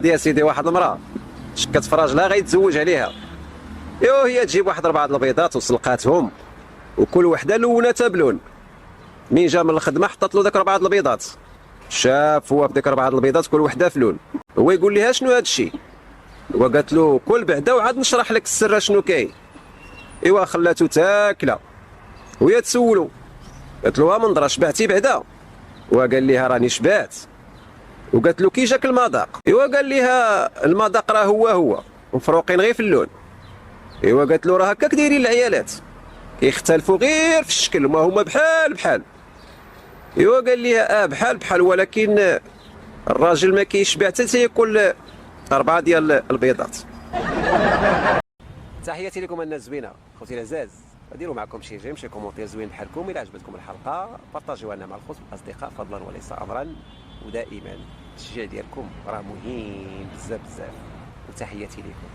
يا سيدي واحد المراه شكت في راجلها غيتزوج عليها، ايوا هي تجيب واحد 4 البيضات وسلقاتهم، وكل وحده لونتها بلون. مين جا من الخدمه حطت له داك 4 البيضات، شاف هو بديك 4 البيضات كل وحده في لون، هو يقول لها شنو هذا الشيء؟ هو قالت له كل بعدا وعاد نشرح لك السر شنو كاين. ايوا خلاتو تاكله وهي تسولو، قالت له من درا شبعتي بعدا؟ وقال لها راني شبعت. وقالت له كي جاك المذاق؟ ايوا قال لها المذاق راه هو مفروقين غير في اللون. ايوا قالت له راه هكاك دايرين العيالات، كيختلفوا غير في الشكل ما هما بحال بحال. ايوا قال لها بحال بحال، ولكن الراجل ما كيشبع حتى تياكل 4 ديال البيضات. تحياتي لكم الناس زوينه خوتي العزاز، ديروا معكم شي جيم شي كومونتير زوين بحالكم. الى عجبتكم الحلقه بارطاجيوها لنا مع الخوت والاصدقاء فضلا وليس امرا، ودائما التشجيع ديالكم راه مهم بزاف بزاف. وتحياتي لكم.